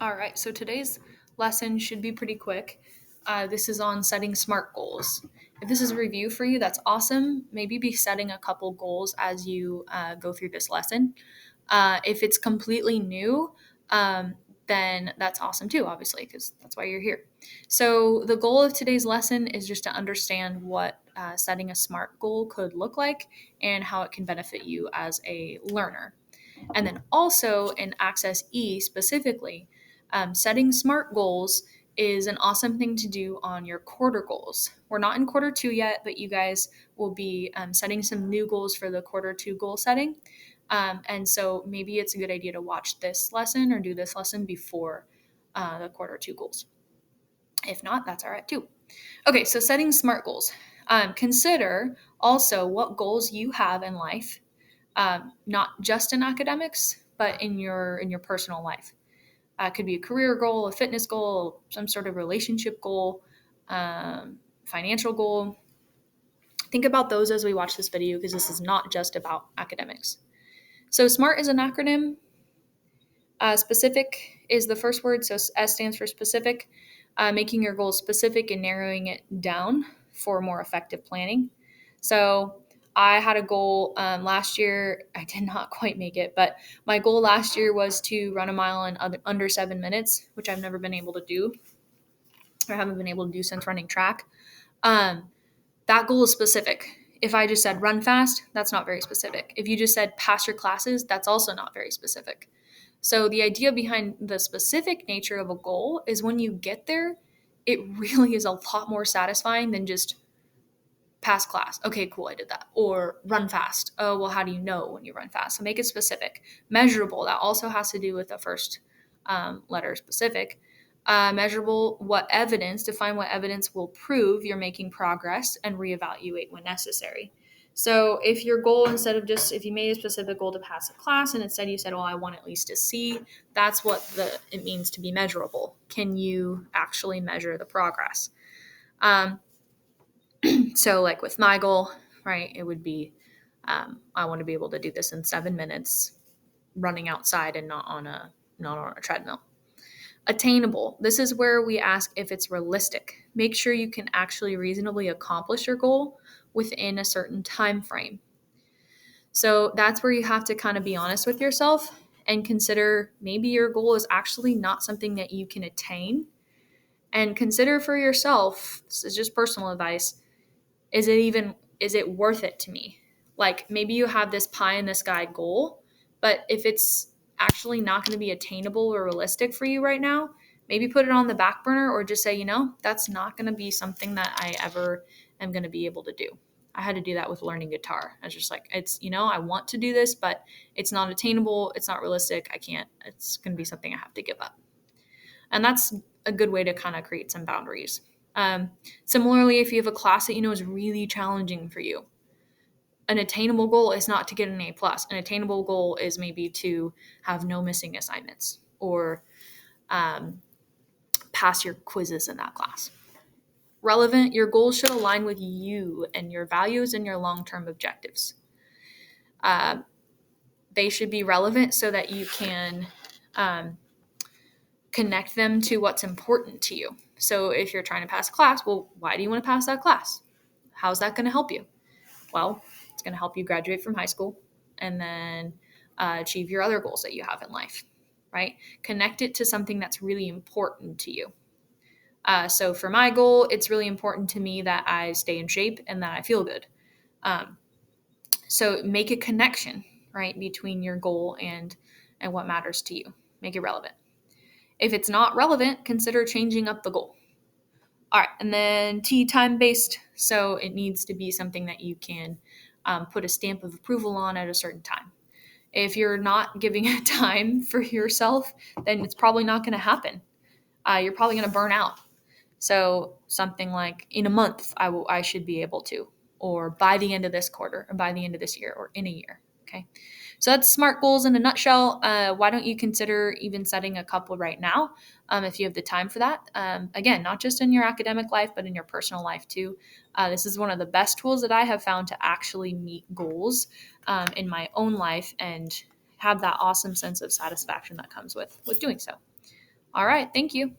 All right, so today's lesson should be pretty quick. This is on setting SMART goals. If this is a review for you, that's awesome. Maybe be setting a couple goals as you go through this lesson. If it's completely new, then that's awesome too, obviously, because that's why you're here. So, the goal of today's lesson is just to understand what setting a SMART goal could look like and how it can benefit you as a learner. And then also in Access E specifically, setting SMART goals is an awesome thing to do on your quarter goals. We're not in quarter two yet, but you guys will be setting some new goals for the quarter two goal setting. And so maybe it's a good idea to watch this lesson or do this lesson before the quarter two goals. If not, that's all right too. Okay, so setting SMART goals. Consider also what goals you have in life, not just in academics, but in your personal life. It could be a career goal, a fitness goal, some sort of relationship goal, financial goal. Think about those as we watch this video because this is not just about academics. So SMART is an acronym. Specific is the first word, so S stands for specific, making your goals specific and narrowing it down for more effective planning. So I had a goal last year. I did not quite make it, but my goal last year was to run a mile in under 7 minutes, which I've never been able to do or haven't been able to do since running track. Um, that goal is specific. If I just said run fast, that's not very specific. If you just said pass your classes, that's also not very specific. So the idea behind the specific nature of a goal is when you get there, it really is a lot more satisfying than just pass class. Okay, cool, I did that. Or run fast. Oh, well, how do you know when you run fast? So make it specific. Measurable, that also has to do with the first letter specific. Measurable, what evidence, define what evidence will prove you're making progress and reevaluate when necessary. So if your goal, instead of just, if you made a specific goal to pass a class and instead you said, well, I want at least a C, that's what it means to be measurable. Can you actually measure the progress? So like with my goal, right, it would be I want to be able to do this in 7 minutes running outside and not on a treadmill. Attainable. This is where we ask if it's realistic. Make sure you can actually reasonably accomplish your goal within a certain time frame. So that's where you have to kind of be honest with yourself and consider maybe your goal is actually not something that you can attain. And consider for yourself, this is just personal advice, is it worth it to me? Like maybe you have this pie in the sky goal, but if it's actually not going to be attainable or realistic for you right now, maybe put it on the back burner or just say, that's not going to be something that I ever am going to be able to do. I had to do that with learning guitar. I was just like, I want to do this, but it's not attainable. It's not realistic. I can't. It's going to be something I have to give up. And that's a good way to kind of create some boundaries. Similarly, if you have a class that you know is really challenging for you, an attainable goal is not to get an A plus. An attainable goal is maybe to have no missing assignments or pass your quizzes in that class. Relevant, your goals should align with you and your values and your long-term objectives. They should be relevant so that you can connect them to what's important to you. So if you're trying to pass a class, well, why do you want to pass that class? How's that going to help you? Well, it's going to help you graduate from high school and then achieve your other goals that you have in life, right? Connect it to something that's really important to you. So for my goal, it's really important to me that I stay in shape and that I feel good. So make a connection, right, between your goal and what matters to you. Make it relevant. If it's not relevant, consider changing up the goal. All right, and then T, time based. So it needs to be something that you can put a stamp of approval on at a certain time. If you're not giving a time for yourself, then it's probably not going to happen. You're probably going to burn out. So something like in a month, I should be able to, or by the end of this quarter, or by the end of this year, or in a year. Okay. So that's SMART goals in a nutshell. Why don't you consider even setting a couple right now if you have the time for that? Again, not just in your academic life, but in your personal life too. This is one of the best tools that I have found to actually meet goals in my own life and have that awesome sense of satisfaction that comes with doing so. All right, thank you.